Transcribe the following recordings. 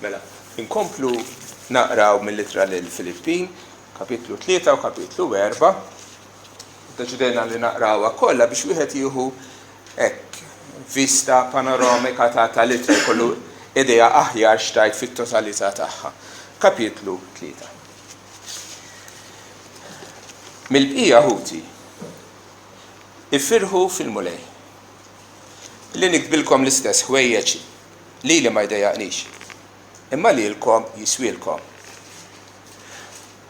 Mela, inkomplu naqraw mill-Ittra lill-Filippin, kapitlu 3 u kapitlu 4. Deċidejna li naqrawha kollha biex wieħed jieħu hekk vista panoramika tal-Ittra jkollu idea aħjar xtajt fit-totalità tagħha. Kapitlu 3. Mill-bqija ħuti ifirħu fil-mulej. Li nikbilkom l-istess ħwejjeġ li ma jdejjaqnix. Imma lilkom jiswilkom.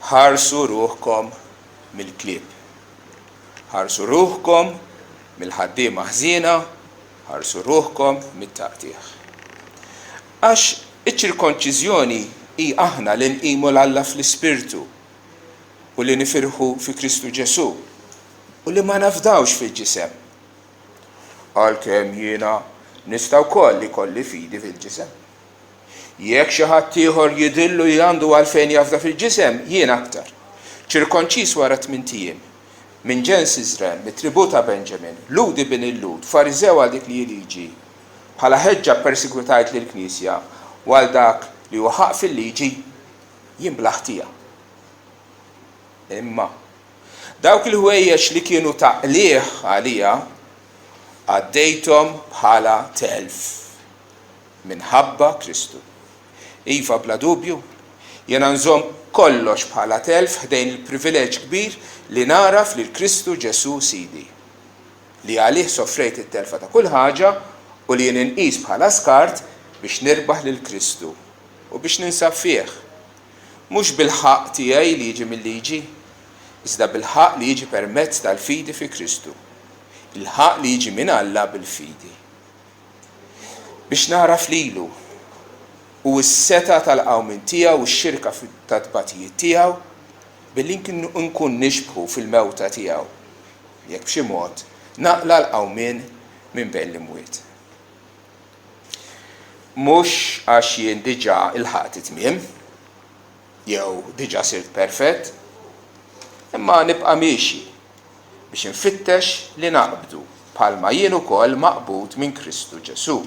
Ħarsu ruħkom mill-klieb. Ħarsu ruħkom mill-ħaddiema ħżiena, ħarsu ruħkom mit-taqtieħ. Għax iċ-ċirkonċiżjoni hi aħna li nqimu l-Alla fl-Ispirtu u li nifirħu fi Kristu Ġesu u li ma nafdawx fil-ġisem. Għalkemm jiena nista' wkoll ikolli fidi fil-ġisem. Jekk xi ħadd ieħor jidillu għandu għalfejn jafda fil-ġisem, jien aktar. Ċirkonċis wara 8 ijiem, minn ġens Iżrael, mit-tribu ta' Benjamin, Ludi bin il-Lud, Fariżew għal dik li liġi, bħala ħeġġa persekwitajt lill-Knisja u għal dak li huwa ħaq fil-liġi, jien blaħtija. Imma dawk il-ħwejjeġ li kienu taqlieħ għalija għaddejthom bħala telf minħabba Kristu. Iva bla dubju, jena nżomm kollox bħala telf ħdejn il-privileġġ kbir li naraf li Kristu Ġesu Sidi. Li għalih soffrejt it-telfa ta' kull ħaġa u li jien inqis bħala skart biex nirbaħ lil Kristu u biex ninsab fih. Mhux bil-ħaq tiegħi li jiġi mill-liġi, iżda bil-ħaq li jiġi permezz tal-fidi fi Kristu. Il-ħaq li jiġi minn Alla bil-fidi. Biex naraf lilu u s-seta tal-qawmin tiegħu u x-xirka tat-tbatijiet tiegħu billi nkun nixbħu fil-mewta tiegħu. Jekk b'xi mod naqla l-qawmin minn bejn l-imwiet. Mhux għax jien diġà ilħaqt it-tmiem, jew diġà sirt perfett, imma nibqa' miexi biex infittex li naqbdu bħalma jien ukoll maqbud minn Kristu Ġesu.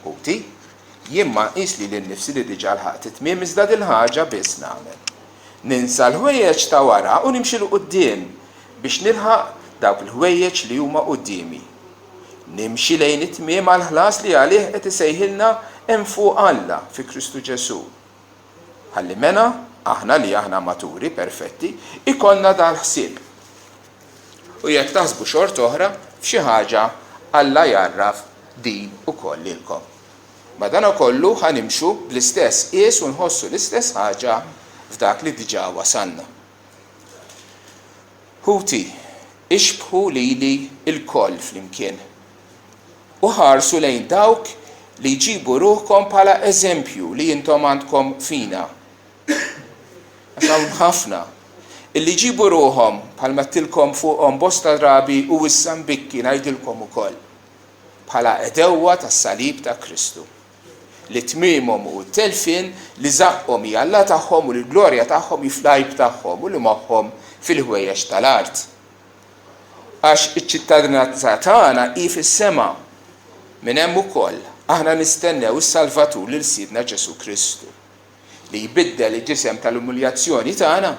Ħuti, jien ma nqis li l-nifsi li diġà l-ħaqt it-tmiem iżda din ħaġa biss nagħmel. Ninsa l-ħwejjeġ ta' wara u nimxi l quddiem biex nilħaq dawk il-ħwejjeġ li huma qudiemi. Nimxi lejn it-tmiem għal ħlas li għalih qed isejħilna hemm fuq Alla fi Kristu Ġesu. Ħalli mena aħna li aħna maturi perfetti ikollna dal-ħsieb. U jekk taħsbu xort oħra f'xi ħaġa Alla jarraf din ukoll lilkom. Madana kollu ħanimxu bl-istess qies u nħossu l-istess ħaġa f'dak li diġà wasalna. Ħuti, ixbħu lili il-koll flimkien u ħarsu lejn dawk li jġibu ruħkom bħala eżempju li intom għandkom fina. Għaxam ħafna illi jġibu ruħhom bħalma tilkom fuqhom bosta drabi u issa mbikki ngħidilkom ukoll bħala edewwa tas-salib ta' Kristu. Li tmiemhom u t-telfin li żaqhom hija Alla tagħhom u l-glorja tagħhom jiflajb tagħhom u li magħhom fil-ħwejjeġ tal-art. Għax iċ-ċittadinanza tagħna hi fis-sema. Minn hemm ukoll aħna nistennew is-Salvatur lil Sidna Ġesu Kristu li jbiddel il-ġisem tal-umiljazzjoni tagħna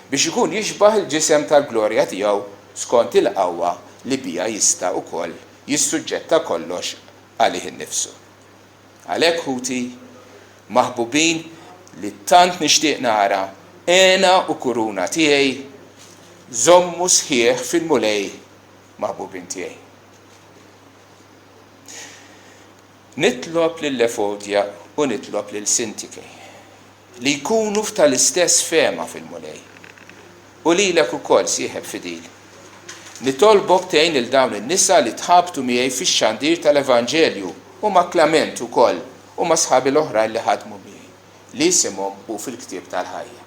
biex ikun jixbaħ il-ġisem tal-glorja tiegħu skont il-qawwa li bija jista' ukoll jissuġġetta kollox għalih innifsu. Għalhekk ħuti maħbubin li tant nixtieq nara għena u kuruna tiegħi żommu sħiħ fil-mulej maħbubin tiegħi. Nitlob lill-Efodja u nitlob lill-Sintike li jkunu tal-istess fema fil-mulej u lilek ukoll sieħeb fidil. Nitolbok tgħin lil dawn in-nisa li tħabtu miegħi fix-xandir tal-Evanġelju u ma' Klament ukoll u ma' sħabi l-oħrajn li ħadmu miegħi li isimhom hu fil-ktieb tal-ħajja.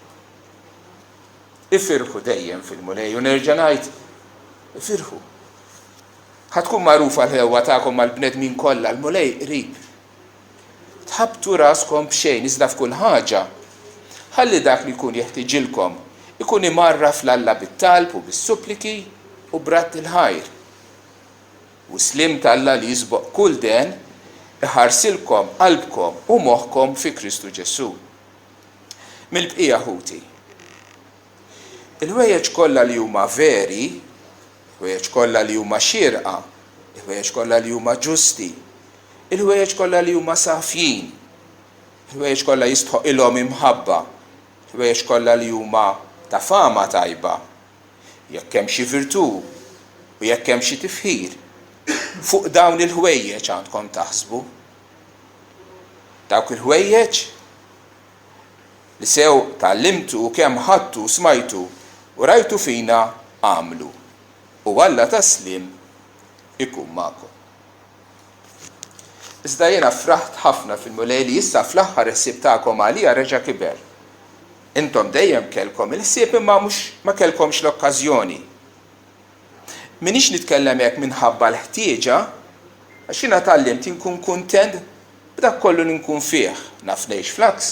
Ifirħu dejjem fil-mulej u nerġa' ngħid ifirħu. Ħadkun magħrufa l-ħewwa tagħkom mal-bnedmin kollha l-mulej qrib. Tħabbtu raskom b'xejn iżda f'kull ħaġa. Ħalli dak li jkun jeħtieġilkom ikun imarraf l-Alla bit-talb u bis-suppliki u bratt il-ħajr. U slim tal-Alla li jisboq kull den iħarsilkom qalbkom u moħħkom fi Kristu Ġesu. Mill-bqija ħuti. Il-ħwejjeġ kollha li huma veri, il-ħwejjeġ kollha li huma xierqa, il-ħwejjeġ kollha li huma ġusti, il-ħwejjeġ kollha li huma safjin, il-ħwejjeġ kollha jistħoq ilhom imħabba, il-ħwejjeġ kollha li huma ta' fama tajba, jekk hemm xi virtu u jekk hemm xi tifħir. Fuq dawn il-ħwejjeġ għandkom taħsbu. Dawk il-ħwejjeġ li sew tallimtu u kemm ħadtu smajtu u rajtu fina għamlu. U Alla taslim ikun magħkom. Iżda jiena fraħt ħafna fil-mulej li issa fl-aħħar ħsieb tagħkom għalija reġa' kiber. Intom dejjem kellkom il-ħsieb imma ma kellkomx l-okkażjoni. Minix nitkellem hekk minħabba l-ħtieġa, għax jiena tallimt inkun kuntent b'dak kollu li nkun fih, naf ngħix flaks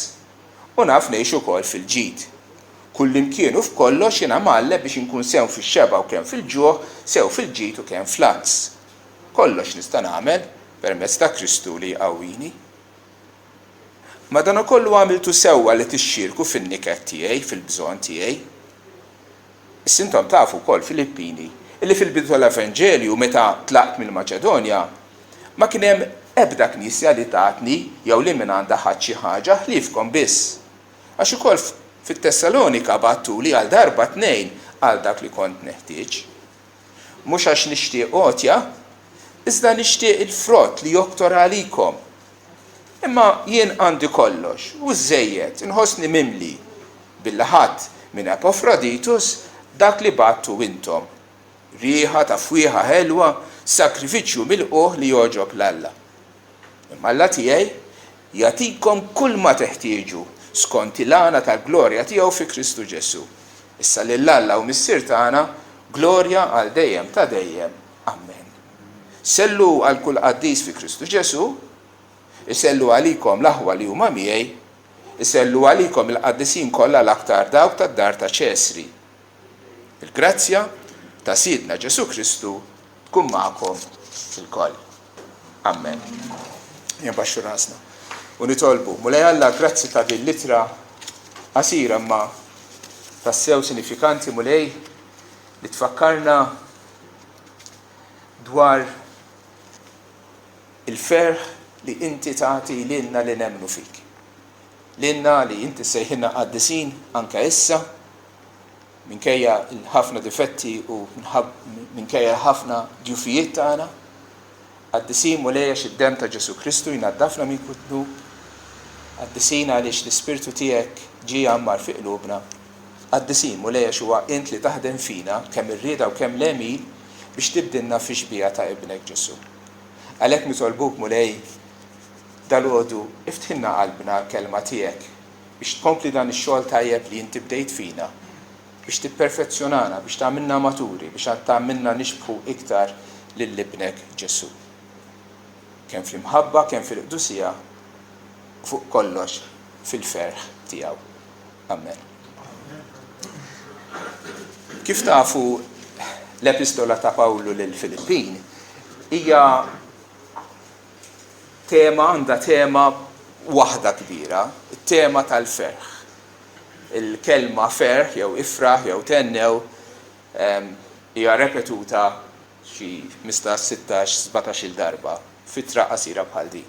u naf ngħix ukoll fil-ġid. Kullimkien u f'kollox jiena mgħalleb biex inkun sew fix-xeba u kemm fil-ġuħ, sew fil-ġid u kemm flaks. Kollox nista' nagħmel permezz ta' Kristu li jqawwini. Madankollu għamiltu sewwa li tixxierku fin-niket tiegħi, fil-bżonn tiegħi. Is-sintom tafu wkoll Filippini illi fil-bidu tal-Evanġelju meta tlaqt mill-Maċedonja ma kien hemm ebda knisja li tatni jew li minn għandha ħadd xi ħaġa ħliefkom biss. Għax ukoll fit-Tessalonika battuli għal darba tnejn għal dak li kont neħtieġ. Mhux għax nixtieq qotja, iżda nixtieq il-frott li joktor għalikom. Imma jien għandi kollox, u żejjed, inħossni mimli bil-ħadd minn Epafroditus dak li battu intom. Riħa ta' fwieħa ħelwa, sakrifiċċju mill-qoħ li joġob l-Alla. Imma Alla tiegħi jagħtikom kull ma teħtieġu skont il-għana tal-glorja tiegħu fi Kristu Ġesu. Issa lill-Alla u missier tagħna glorja għal dejjem ta' dejjem. Amen. Sellu għal kull qaddis fi Kristu Ġesu, isellu għalikom l-aħwa li huma miegħi, isellu għalikom il-qaddisin kollha l-aktar dawk tad-dar ta' Ċesri. Il-grazzja ta' Sidna Ġesu Kristu tkun magħkom il-koll. Amen. Jinbaxxu rasna. U nitolbu, mulej Alla grazzi ta' din litra qasira ma tassew sinifikanti mulej li tfakkarna dwar il-ferħ li inti tagħti lilna li nemmnu fik. Lilna li inti sejħilna qaddisin anke issa, minkejja l-ħafna difetti u minkejja ħafna djufijiet tagħna, qaddisin mulej għax id-dem ta' Ġesu Kristu jnaddafna minn kutnu, qaddisin għaliex l-Ispirtu tiegħek ġie għammar fi qlubna, qaddisin mulej għax huwa int li taħdem fina kemm ir-rieda u kemm l-emil biex tibdilna fi xbija ta' ibnek Ġesu. Għalhekk nitolbuk mulej dalgħodu iftħilna qalbna l-kelma tiegħek biex tkompli dan ix-xogħol tajjeb li inti bdejt fina, biex tipperfezzjonana, biex tagħmilna maturi, biex tagħmilna nixbħu iktar lill-ibnek Ġesu. Kemm fl-imħabba, kemm fil-qdusija, fuq kollox fil-ferħ tiegħu. Amen. Kif tafu l-epistola ta' Pawlu lill-Filippin hija għandha tema waħda kbira, it-tema tal-ferħ. Il-kelma ferħ jew ifraħ jew tennew hija repetuta xi 15-16-17 darba fitra qasira bħal din.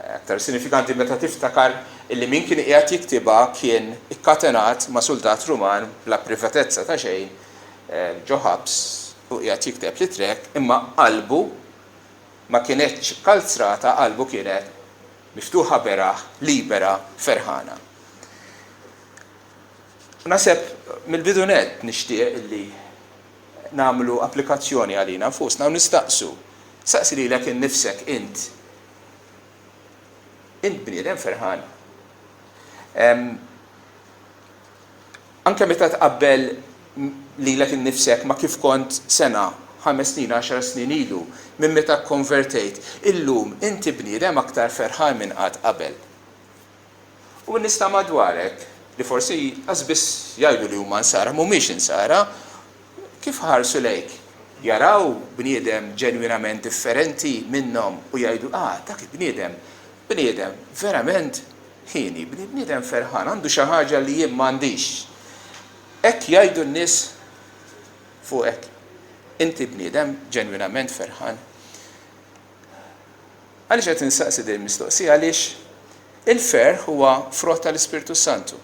Aktar sinifikanti meta tiftakar illi min kien qiegħed jiktibha kien ikkatenat ma' soldat Ruman bla privatezza ta' xejn ġo ħabs u qiegħed jikteb litrek imma qalbu ma kienetx kalzrata, qalbu kienet miftuħa beraħ, libera, ferħana. Naseb mill-bidunet nixtieq illi nagħmlu applikazzjoni għalina nfusna u nistaqsu. Saqsi lilek innifsek int bniedem ferħan. Anke meta tqabbel lilek innifsek ma kif kont sena, 5 snin, 10 snin ilu, minn meta konvertejt, illum inti bniedem aktar ferħan minn qatt qabel. U nista' madwarek li forsi qasbis jgħidu li huma nsara, mhumiex insara, kif ħarsu lejk? jaraw bniedem ġenwinament differenti minnhom u jgħidu dak bniedem verament ħini, bniedem ferħan, għandu xi ħaġa li jien m'għandix. Hekk jgħidu n-nies fuq hekk. Inti bniedem ġenwinament ferħan. Għaliex qed insaqsi din il-mistoqsija għaliex il-ferħ huwa frott tal-Ispirtu Santu.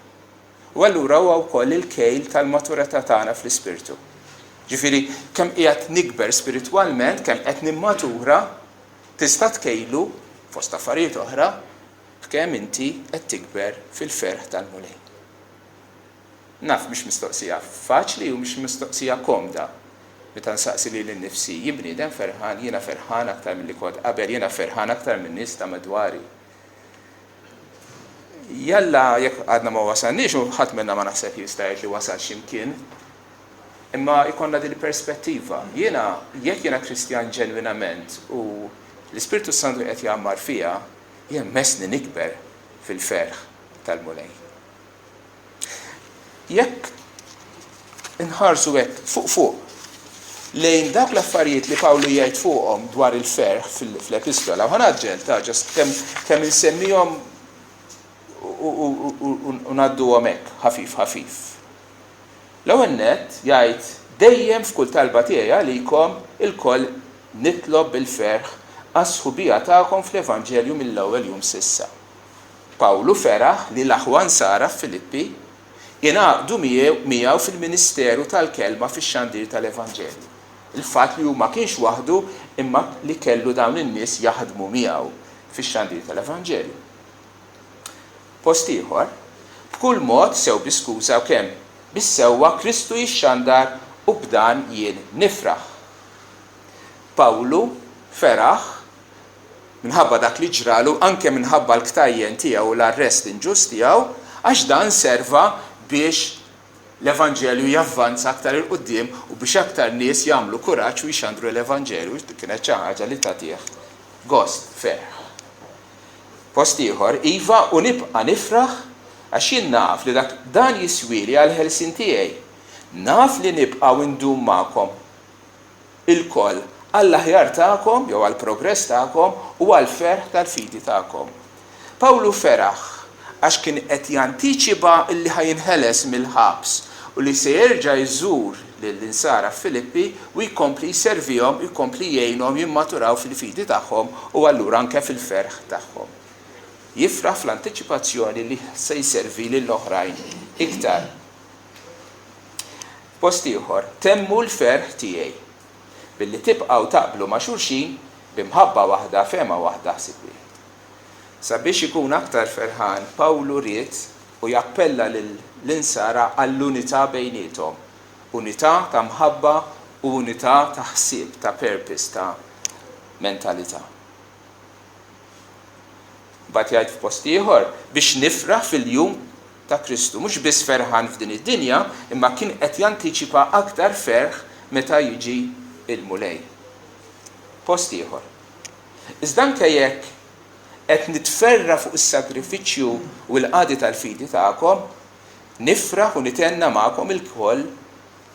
U allura huwa wkoll il-kejl tal-maturità tagħna fl-Ispirtu. Ġifieri kemm qiegħed nikber spiritwalment, kemm qed nimmatura, tista' tkejlu fost affarijiet oħra kemm inti qed tikber fil-ferħ tal-mulej. Naf mhix mistoqsija faċli u mhix mistoqsija komda. Meta nsaqsi li l-nifsi bniedem ferħan, jiena ferħan aktar milli kont qabel, jiena ferħan aktar minn nies ta' madwari. Jalla jekk għadna ma wasalniex u ħadd minnha ma naħseb jista' jgħid li wasal x'imkien, imma jkollna din perspettiva. Jekk jiena Kristjan ġenwinament u l-Ispirtu Santu qed jgħammar fiha, jien messni nikber fil-ferħ tal-mulej. Jekk inħarsu hekk fuq lejn dak l-affarijiet li Pawlu jgħid fuqhom dwar il-ferħ fl-epistola, u ħanaġġel kemm insemmihom u ngħadduhom hekk ħafif. L-ewwel nett jgħid dejjem f'kull talba tiegħi għalikom ilkoll nitlob bil-ferħ għas-sħubija tagħkom fl-Evanġelju mill-ewwel jum s'issa. Pawlu feraħ li l-aħwan Sara f'Filippi jingħaqdu miegħu fil-ministeru tal-kelma fix-xandir tal-Evanġelju. Il-fatt li hu ma kienx waħdu imma li kellu dawn in-nies jaħdmu miegħu fix-xandir tal-Evanġelju. Post ieħor, b'kull mod sew biskuża u kemm bis-sewwa Kristu jixxandar u b'dan jien nifraħ. Pawlu feraħ minħabba dak li ġralu anke minħabba l-ktajjen tiegħu u l-arrest inġust tiegħu għax dan serva biex l-Evanġelju javvanza aktar il-qudiem u biex aktar nies jagħmlu kuraġġ u jixandru l-Evanġelju kienet xi ħaġa li tagħtih gost ferħ. Post ieħor, iva u nibqa' nifraħ għax jien naf li dan jiswieli għall-ħelsien tiegħi. Naf li nibqgħu ndum magħkom ilkoll għall-aħjar tagħkom jew għall-progress tagħkom u għall-ferħ tal-fidi tagħkom. Pawlu feraħ għax kien qed jantiċipa li ħajinħeles mill-ħabs u li se jerġa' jżur lill-insara f'Filippi u jkompli jservihom, jkompli jgħinhom jimmaturaw fil-fidi tagħhom u allura anke fil-ferħ tagħhom. Jifraħ fl-antiċipazzjoni li se jservi lill-oħrajn iktar. Post ieħor, temmu l-ferħ tiegħi billi tibqgħu taqblu ma' xulxin b'imħabba waħda fema waħda ħsieb. Sabiex ikun aktar ferħan, Pawlu ried u jappella l-insara għall-unità bejniethom. Unità ta' mħabba u unità ta' ħsieb, ta' purpose, ta' mentalità. Bat jgħid f'post ieħor biex nifraħ fil-jum ta' Kristu, mhux biss ferħan f'din id-dinja, imma kien qed jantiċipa aktar ferħ meta jiġi il-mulej. Post ieħor. Iżda anke jekk qed nitferra fuq is-sagrifiċċju u l-qadi tal-fidi tagħkom, nifraħ u nitenna magħkom il-koll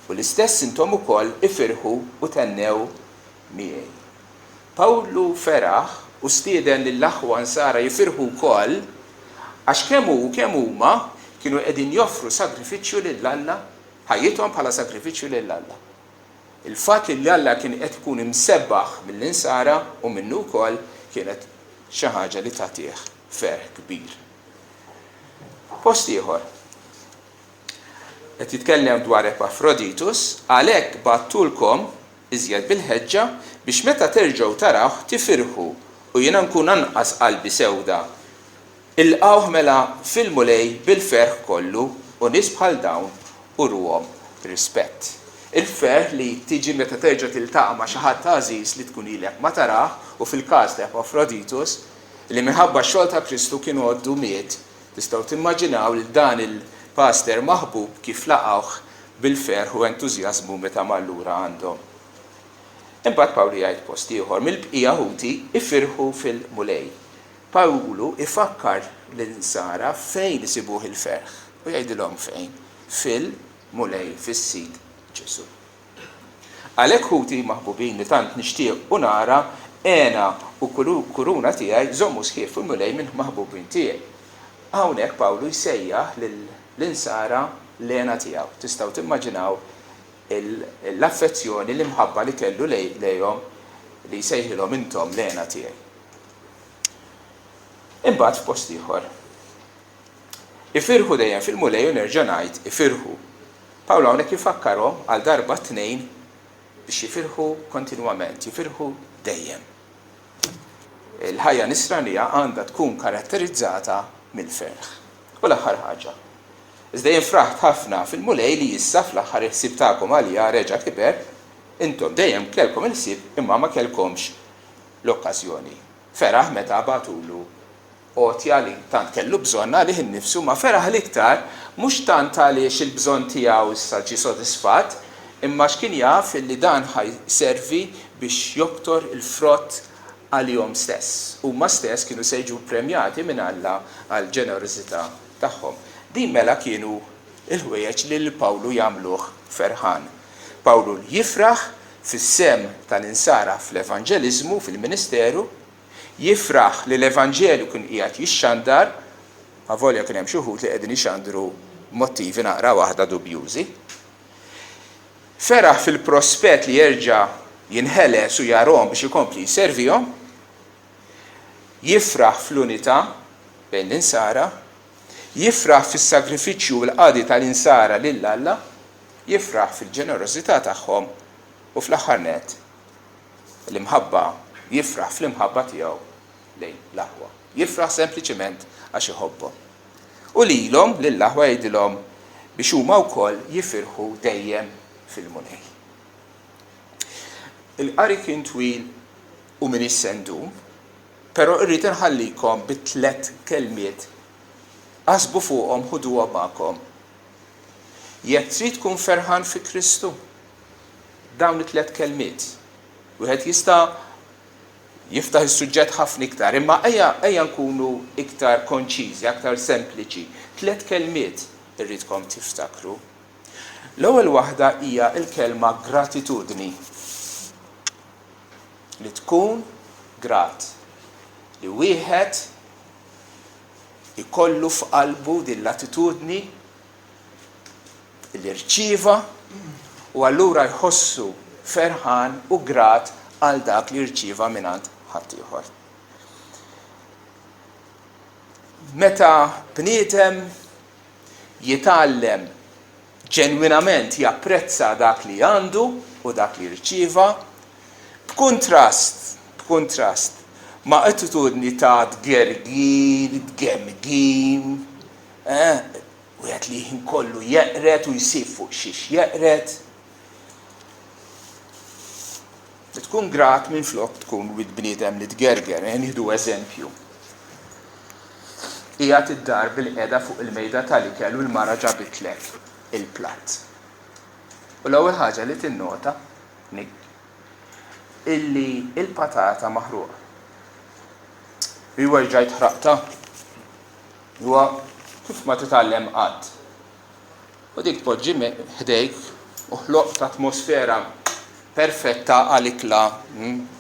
u l-istess intom ukoll ifirħu u tennew miegħi. Pawlu feraħ u stieden lill-aħwa Sara jifirħu wkoll għax kemm huma kienu qegħdin joffru sagrifiċċju lill-Alla, ħajjithom bħala sagrifiċċju lill-Alla. Il-fatt li l-Alla kien qed ikun imsebbaħ mill-insara u minnu wkoll kienet xi ħaġa li tagħtih ferħ kbir. Post ieħor qed jitkellem dwar Epafroditus, għalhekk battulkom iżjed bil-ħeġġa biex meta terġgħu tarawh tifirħu u jiena nkun anqas qalbi sewda. Ilqgħuh mela fil-mulej bil-ferħ kollu u nies bħal dawn urruhom rispett. Il-ferħ li tiġi meta terġa' tiltaqa' ma' xi ħadd għażiż li tkun ilek ma tarah u fil-każ ta' Epafroditus li minħabba x-xogħol ta' Kristu kienu għoddu miet, tistgħu timmaġinaw li dan il-paster maħbub kif laqgħuh bil-ferħ u entużjażmu meta mallura għandhom. Imbagħad Pawlu jgħid post ieħor mill-bqija Ħuti ifirħu fil-mulej. Pawlu ifakkar lil-Sara fejn isibuh il-ferħ u jgħidilhom fejn fil-mulej fis-sid Ġesu. Għalhekk ħuti maħbubin li tant nixtieq u nara għena u kuruna tiegħi żommu sħiħ fil-mulej minn maħbubin tiegħi. Hawnhekk Pawlu jsejjaħ l-insara l-għena tiegħu. Tistgħu timmaġinaw l-affezzjoni l-imħabba li kellu lejhom li jsejħilhom intom l-għena tiegħi. Imbagħad f'post ieħor. Ifirħu dejjem fil-mulej u nerġa' ngħid ifirħu. Pawlu hawnhekk jifakkarhom għal darba tnejn biex jifirħu kontinwament, jifirħu dejjem. Il-ħajja nisranija għandha tkun karatterizzata mill-ferħ. U l-aħħar ħaġa. Iżda jinfraħt ħafna fil-mulej li issa fl-aħħar il-ħsieb tagħkom għalija reġa' kiber, intom dejjem kellkom il-ħsieb imma ma kellkomx l-okkażjoni. Feraħ meta bagħtulu qotja li tant kellu bżonn għalih innifsu ma feraħ l-iktar mhux tant għaliex il-bżonn tiegħu issa ġie sodisfatt, imma x'kien jaf li dan ħajservi biex joktor il-frott għalihom stess. Huma stess kienu se jiġu premjati minn Alla għal ġenerożità tagħhom. Din mela kienu il-ħwejjeġ li Pawlu jagħmluh ferħan. Pawlu jifraħ fis-sem tal-insara fl-evanġeliżmu fil-ministeru, jifraħ li l-evanġelju kien qiegħed jixxandar, avolja kien hemm xi wħud li qegħdin jixxandru mottivi naqra waħda dubjużi. Feraħ fil-prospett li jerġa' jinħeles u jarhom biex ikompli jservihom, jifraħ fl-unità bejn l-insara, jifraħ fis-sagrifiċċju u l-qadi tal-insara lil Alla, jifraħ fil-ġenerożità tagħhom u fl-aħħar nett l-imħabba jifraħ fl-imħabba tiegħu lejn l-aħwa. Jifraħ sempliċement għax iħobbhom. U lilhom lill-aħwa jgħidilhom biex huma wkoll jifirħu dejjem fil-mulej. Il-qari kien twil u min issendum, però irrid inħallikom bit-tlet kelmiet qasbu fuqhom ħuduha magħkom. Jekk trid tkun ferħan fi Kristu, dawn it-tlet kelmiet. Wieħed jista' jiftaħ is-suġġett ħafna iktar, imma ejja nkunu iktar konċiżi, aktar sempliċi. Tlet kelmiet irridkom tiftakru. L-ewwel waħda hija l-kelma gratitudni. Li tkun grat. Li wieħed ikollu f'qalbu din l-attitudni li rċieva u allura jħossu ferħan u grat għal dak li rċieva mingħand ħadd ieħor. Meta bniedem jitgħallem ġenwinament japprezza dak li għandu u dak li rċieva, b'kuntrast ma' attitudni ta' tgergir, tgemgim, wieħed li kollu jeqret u jsib fuq xiex jeqret. Tkun grat minflok tkun wid bniedem li tgerger, nieħdu eżempju. Qiegħed id-dar bil-qiegħda fuq il-mejda tal-ikel u l-mara ġabitlek il-platt. U l-ewwel ħaġa li tinnota illi il-patata maħruqa. Huwa ġajt ħraqta. Huwa kif ma titgħallem qatt. U dik tpoġġi ħdejk u ħloqt atmosfera perfetta għal-ikla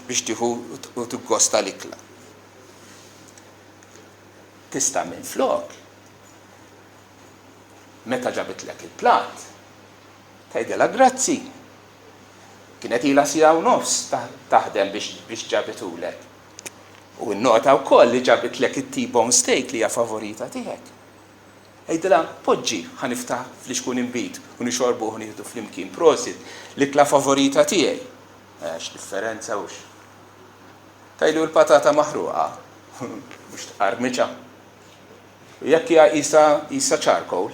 biex tieħu u tgosta l-ikla. Tista' minflok. Meta ġabitlek il-platt, tgħidilha grazzi. Kienet ilha siegħa u nofs taħdem biex ġabitulek. U nnota wkoll li ġabitlek it-T-bone steak li hija favorita tiegħek. Għejdilha poġġi ħaniftaħ fl-ixkun imbit u nixorbu u nieħdu flimkien prosit l-ikla favorita tiegħi. X'differenza hux. Tajlu l-patata maħruqa mhux tqarmiġa. U jekk hija qisha charcoal,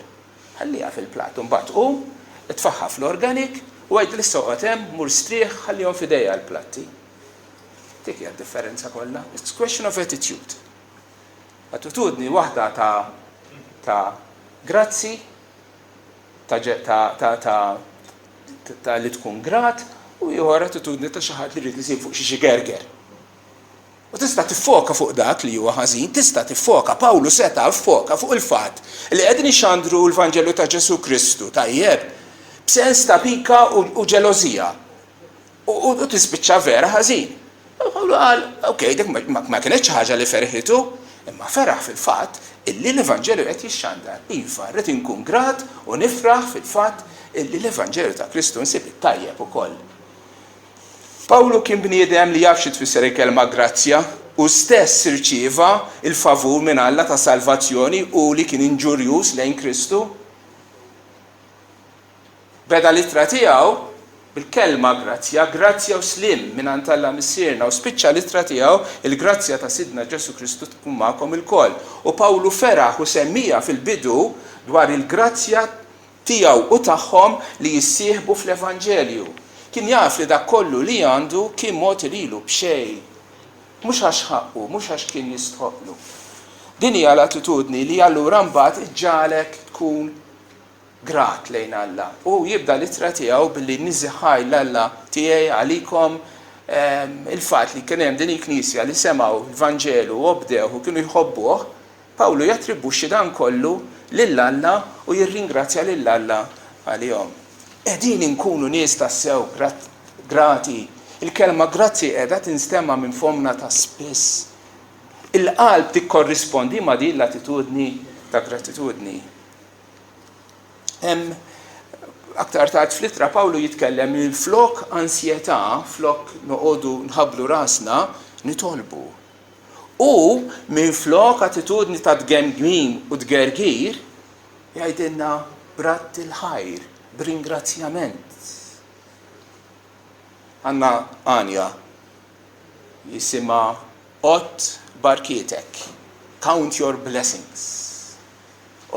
ħalliha fil-platt u mbagħad qum itfaħħa fl-organic u għajd li soqgħod hemm mur strieħ ħallihom f'idejja l-platti. Dik hija d-differenza kollha. It's question of attitude. Attitudni waħda ta' grazzi, ta' li tkun grat u ieħor attitudni ta' xi ħadd li jrid isib fuq xi gerger. U tista' tiffoka fuq dak li huwa ħażin, tista' tiffoka, Pawlu seta' ffoka fuq il-fatt li qegħdin ixandru l-Vanġelu ta' Ġesu Kristu tajjeb b'sens ta' pika u ġelożija. U tispiċċa vera ħażin. Pawlu qal, okej, dik ma kienetx ħaġa li ferħitu, imma feraħ fil-fatt illi l-Evanġelju qed jixxandar. Iva, rrid inkun grat u nifraħ fil-fatt illi l-Evanġelju ta' Kristu nsib it-tajjeb ukoll. Pawlu kien bniedem li jaf xi tfisser il-kelma grazzja u stess irċieva il-favur minn Alla ta' salvazzjoni u li kien inġurjus lejn Kristu. Beda l-ittra tiegħu bil-kelma grazzja u slim minn Alla missierna u spiċċa l-ittra tiegħu il-grazzja ta' Sidna Ġesu Kristu tkun magħkom ilkoll. U Pawlu feraħ u semmija fil-bidu dwar il-grazzja tiegħu u tagħhom li jissieħbu fl-Evanġelju. Kien jaf li dak kollu li għandu kien mod ililu b'xejn. Mhux għax ħaqqu, mhux għax kien jistħoqlu. Din hija l-attitudni li allura mbagħad iġġalek tkun grat lejn Alla. U jibda l-ittra tiegħu billi niżiħaj l-Alla tiegħi għalikom il-fatt li kien hemm din il-Knisja li semgħu l-Vanġelu u bdew u kienu jħobbuh, Pawlu jattribwixxi dan kollu lill-Alla u jirringrazzja lill-Alla għalihom. Qegħdin inkunu nies tassew grati. Il-kelma grazzi qiegħda tinstemma minn fomna ta' spiss. Il-qalb tikkorrispondi ma' din l-attitudni ta' gratitudni. Aktar tard fl-ittra Pawlu jitkellem li flok ansjetà, flok noqogħdu nħabblu rasna, nitolbu. U minn flok attitudni ta' tgemmgin u tgergir jgħidilna bratt il-ħajr, b'ringrazzjament. Għandna Anja jisimha Ot barkietek, count your blessings.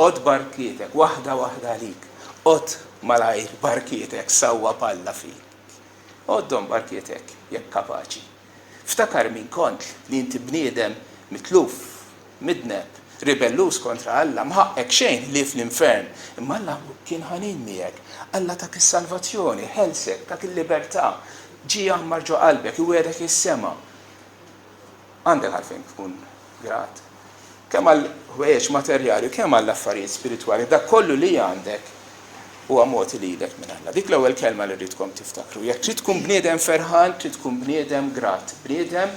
Ot barkietek, waħda għalik. Ot malajr barkietek, sawwa palla fik. Oddhom barkietek, jekk kapaċi. Ftakar min kont li inti bniedem mitluf, midneb, ribellus kontra Alla, mħaqqek xejn li fl-infern. Imma Alla kien ħanin miegħek. Alla tak is-salvazzjoni, ħelsek, tak il-libertà. Ġi jammar ġo qalbek, iwedek is-sema. Għandek għalfejn tkun grat. Kemm għall-ħwejjeġ materjali, kemm għall-affarijiet spiritwali, dak kollu li għandek huwa mod lilek minn Alla. Dik l-ewwel kelma li rridkom tiftakru. Jekk trid tkun bniedem ferħan, trid tkun bniedem grat. Bniedem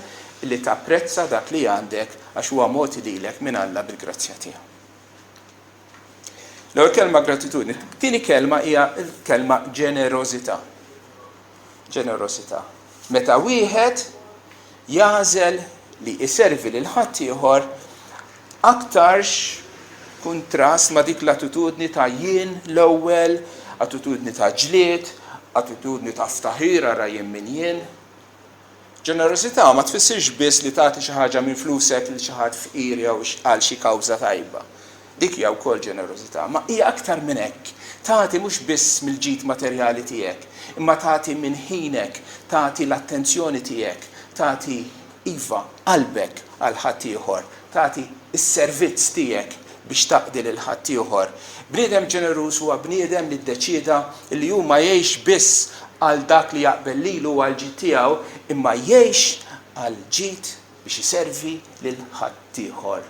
li tapprezza dak li għandek għax huwa mod lilek minn Alla bil-grazzja tiegħu. L-ewwel kelma gratitudni. Tieni kelma hija l-kelma ġenerożità. Ġenerożità. Meta wieħed jażel li iservi lil ħadd ieħor aktarx kuntrast ma' dik l-attitudni ta' jien l-ewwel, attitudni ta' ġlied, attitudni ta' ftaħir ara jien min jien. Ġenerożità ma tfissirx biss li tagħti xi ħaġa minn flusek lil xi ħadd fqir jew għal xi kawża tajba. Dik hija wkoll ġenerożità, ma hija aktar minn hekk. Tagħti mhux biss mill-ġid materjali tiegħek, imma tagħti minn ħinek, tagħti l-attenzjoni tiegħek, tagħti iva qalbek għal ħadd ieħor, tagħti is-servizz tiegħek biex taqdi lil ħadd ieħor. Bniedem ġeneruż huwa bniedem li ddeċieda li hu ma jgħix biss għal dak li jaqbel lilu għal ġid tiegħu, imma jgħix għal ġid biex iservi lil ħadd ieħor.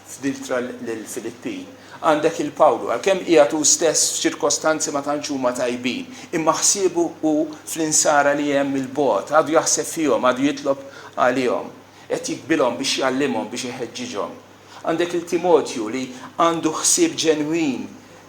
F'diltra lill-Filippin. Għandek il-Pawlu, għalkemm qiegħed hu stess f'ċirkostanzi ma tantx huma tajbin, imma ħsiebu hu fl-insara li hemm il-bogħod, għadu jaħseb fihom, għadu jitlob għalihom, qed jikbilhom biex jgħallimhom biex iħeġġiġhom. Għandek il-Timotju li għandu ħsieb ġenwin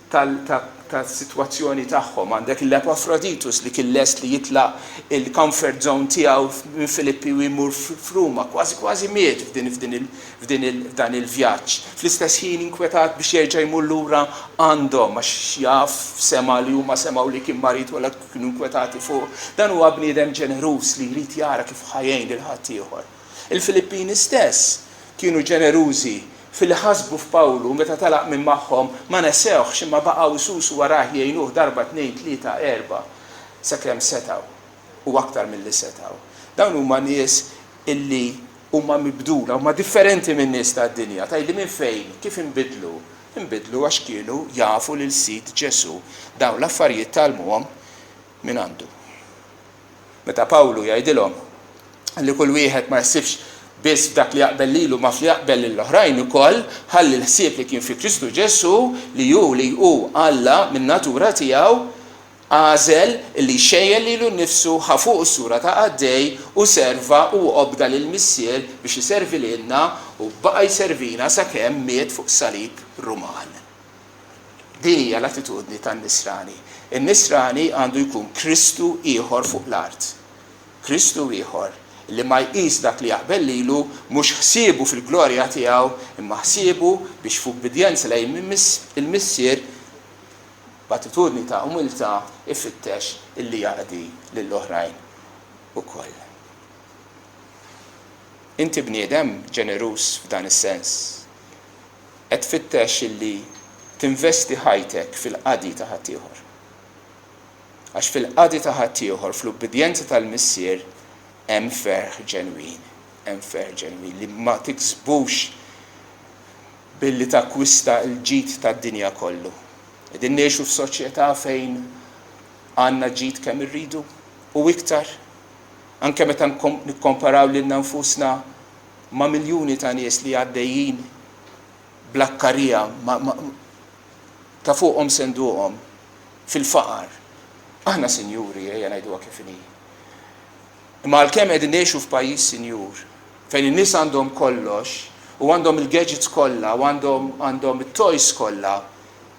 tal-sitwazzjoni tagħhom, għandek l-Epafroditus li kien lest li jitlaq il-comfort zone tiegħu minn Filippi u jmur f'Ruma, kważi miet f'dan il-vjaġġ. Fl-istess ħin inkwetat biex jerġa' jmur lura għandhom għax jaf sema li huma semgħu li kien marit wara kienu inkwetati fuq. Dan huwa bniedem ġeneruż li jrid jara kif ħajjejn lil ħadd ieħor. Il-Filippini stess kienu ġenerużi fil-ħasbu f'Pawlu meta talaq minn magħhom ma nesewx imma baqgħu jsusu warah jgħinuh darba 2, 3, 4 sakemm setgħu u aktar milli setgħu. Dawn huma nies illi huma mibdula, huma differenti minn nies tad-dinja. Tajli minn fejn, kif inbidlu? Inbidlu għax kienu jafu lil Sid Ġesu dawn l-affarijiet talmuhom minn għandu. Meta Pawlu jgħidilhom li kull wieħed ma jsibx biss dak li jaqbel lilu ma fli jaqbel lill-oħrajn ukoll, ħalli l-ħsieb li kien fi Kristu Ġesu li hu Alla min-natura tiegħu Għażel li xejjel lilu nnifsu ħafuq is-sura ta' Għaddej u serva u qobda lil missier biex iservi lilna u baqa' jservina sakemm miet fuq salib Ruman. Din hija l-attitudni tan-Nisrani. In-Nisrani għandu jkun Kristu ieħor fuq l-art. Kristu ieħor li ma jqis dak li jaqbel lilu mhux ħsiebu fil-glorja tiegħu imma ħsiebu biex f'ubbidjenza lejn il-missier b'attitudni ta' umiltà ifittex illi jaqdi lill-oħrajn ukoll. Inti bniedem ġenerus f'dan is-sens. Qed tfittex illi tinvesti ħajtek fil-qadi ta' ħadd ieħor. Għax fil-qadi ta' ħadd ieħor fl-ubbidjenza tal-missier hemm ferħ ġenwin li ma tiksbux billi takkwista l-ġid tad-dinja kollu. Qegħdin ngħixu f'soċjetà fejn għandna ġid kemm irridu u iktar. Anke meta nikkomparaw lilna nfusna ma' miljuni ta' nies li għaddejjin blakkarija ta' fuqhom senduqhom fil-faqar. Aħna sinjuri ejja ngħiduha kif inhi. Imma għalkemm qegħdin ngħixu f'pajjiż sinjur fejn in-nies għandhom kollox u għandhom il-gadgets kollha u għandhom it-toys kollha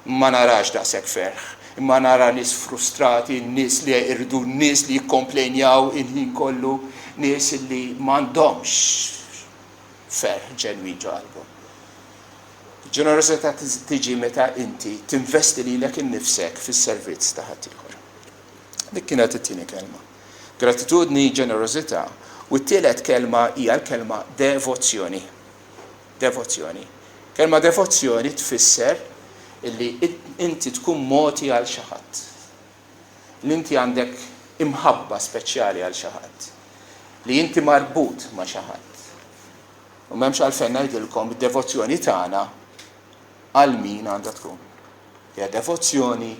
ma narax daqshekk ferħ. Imma nara nies frustrati, nies li jqirdu, nies li jikkomplejnjaw il-ħin kollu, nies li m'għandhomx ferħ ġenwin ġo qalbhom. Ġenerożità tiġi meta inti tinvesti lilek innifsek fis-servizz ta' ħadd ieħor. Dik kienet it-tieni kelma. Gratitudni, ġenerożità, u t-tielet kelma hija l-kelma devozzjoni. Devozzjoni. Kelma devozzjoni tfisser illi inti tkun moti għal xi ħadd. Li inti għandek imħabba speċjali għal xi ħadd. Li inti marbut ma' xi ħadd. U m'hemmx għalfejn ngħidilkom id-devozzjoni tagħna għal min għandha tkun. Hija devozzjoni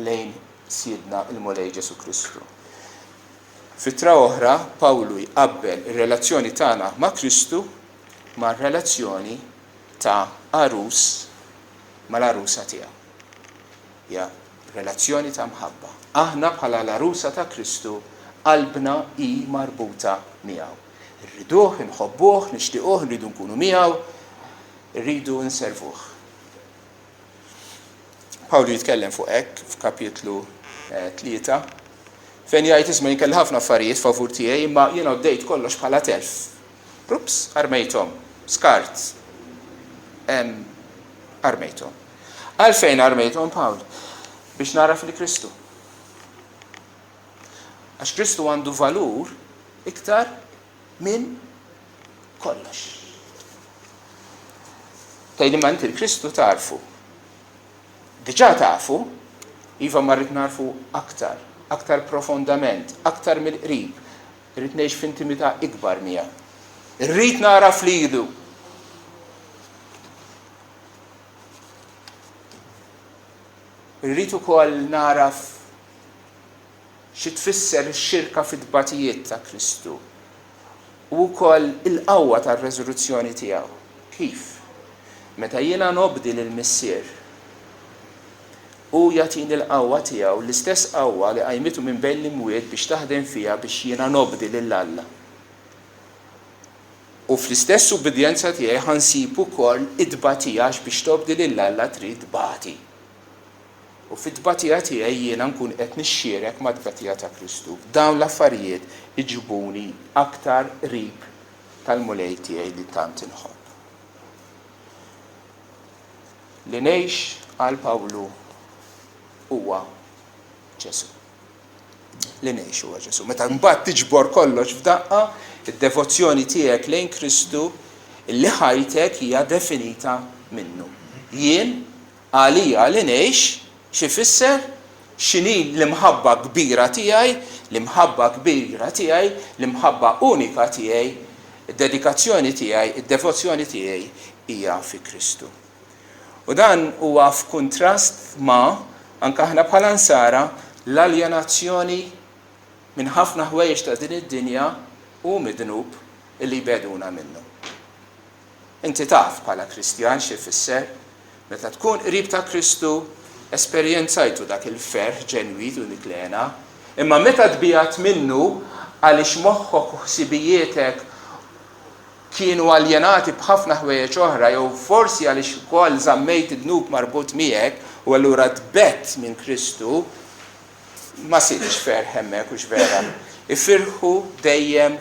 lejn Siedna il-Mulej Ġesu Kristu. Fitra oħra, Pawlu jqabbel ir-relazzjoni tagħna ma' Kristu ma' relazzjoni ta' arus mal-arusa tiegħu. Ja, relazzjoni ta' mħabba. Aħna bħala l-arusa ta' Kristu qalbna hi marbuta miegħu. Irriduh, inħobbuh, nixtiequh, nridu nkunu miegħu, irridu nservuh. Pawlu jitkellem fuq hekk f'kapitlu 3 fejn jgħid isma' jien kelli ħafna affarijiet favur tiegħi imma jiena għoddejt kollox bħala telf. Rups, armejthom, skart. Armejthom. Għalfejn armejthom Pawl? Biex naraf li Kristu. Għax Kristu għandu valur iktar minn kollox. Tgħidli ma inti l-Kristu tarfu. Diġà tafu, iva marrit narfu aktar profondament, aktar mill-qrib. Irrid ngħix f'intimità ikbar miegħu. Irrid naraf lilu. Irrid ukoll naraf xi tfisser ix-xirka fid-tbatijiet ta' Kristu. U wkoll il-qawwa tar-reżoluzzjoni tiegħu. Kif? Meta jiena nobdi lill-missier u jagħtini l-qawwa tiegħu l-istess qawwa li qajmitu minn bejn l-imwiet biex taħdem fiha biex jiena nobdi lil Alla. U fl-istess ubbidjenza tiegħi ħansib ukoll id-tbatija biex tobdi lil Alla trid tbati. U fit-tbatija tiegħi jiena nkun qed nixxierek mad-tbatija ta' Kristu. Dawn l-affarijiet iġibuni aktar qrib tal-mulej tiegħi li tant inħobb. Li ngħix għal Pawlu huwa Ġesu. Li ngħix huwa Ġesu. Meta mbagħad tiġbor kollox f'daqqa, id-devozzjoni tiegħek lejn Kristu li ħajtek hija definita minnu. Jien għalija li ngħix xi fisser x'inhi l-imħabba kbira tiegħi, l-imħabba kbira tiegħi, l-imħabba unika tiegħi, id-dedikazzjoni tiegħi, id-devozzjoni tiegħi hija fi Kristu. U dan huwa f'kuntrast ma' anke aħna bħala nsara l-aljenazzjoni minn ħafna ħwejjeġ ta' din id-dinja u midnub illi jbeduna minnu. Inti taf bħala Kristjan xi fisser meta tkun qrib ta' Kristu esperjenzajtu dak il-ferħ ġenwid u niklena, imma meta tbijat minnu għaliex moħħok u ħsibijietek kienu aljenati b'ħafna ħwejjeġ oħra, jew forsi għaliex ukoll żammejt id-dnub marbut miegħek u allura tbett minn Kristu, ma sirx ferħ hemmhekk u x'vera. Ifirħu dejjem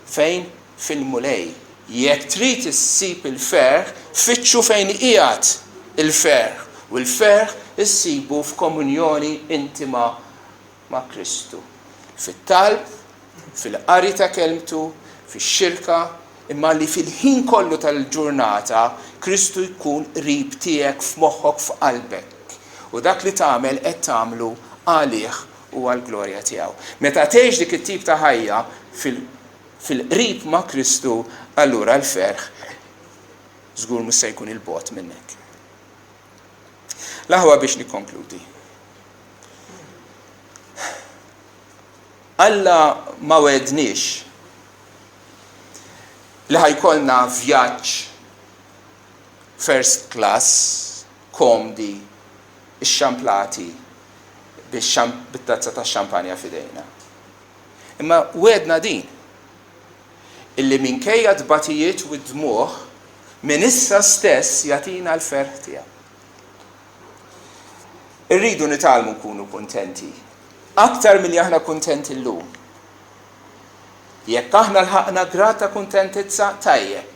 fejn fil-mulej. Jekk trid issib il-ferħ, fitxu fejn qiegħed il-ferħ. U l-ferħ issibu f'komunjoni intima ma' Kristu. Fit-talb, fil-qari ta' kelmtu, fix-xirka, imma li fil-ħin kollu tal-ġurnata Kristu jkun qrib tiegħek f'moħħok f'qalbek. U dak li tagħmel qed tagħmlu għalih u għall-glorja tiegħu. Meta tgħix dik it-tip ta' ħajja fil-qrib ma' Kristu, allura l-ferħ żgur mhux se jkun il-bogħod minnek. L-aħwa biex nikkonkludi. Alla ma wedniex li ħajkollna vjaġġ first class, komdi, ix-xamplati, bit-tazza ta' xampanja fidejna. Imma wedna din, illi minkejja tbatijiet u d-dmuħ minn issa stess jagħtina l-ferħ tiegħu. Irridu nitalmu nkunu kuntenti, aktar milli aħna kuntenti llum. Jekk aħna lħaqna grad ta' kuntentizza tajjeb,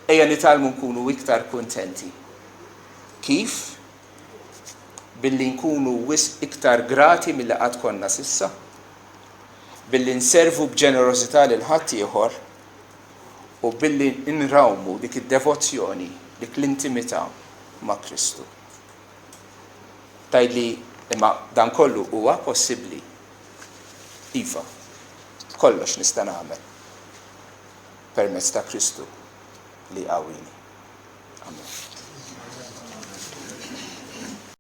ejja nitalmu nkunu iktar kuntenti. Kif? Billi nkunu iktar grati milli qatt konna sissa, billi nservu b'ġenerożità lil ħadd ieħor u billi nrawmu dik id-devozzjoni, dik l-intimità ma' Kristu. Tgħidli imma dan kollu huwa possibbli. Iva, kollox nista' nagħmel permezz ta' Kristu li qawwini. Amen.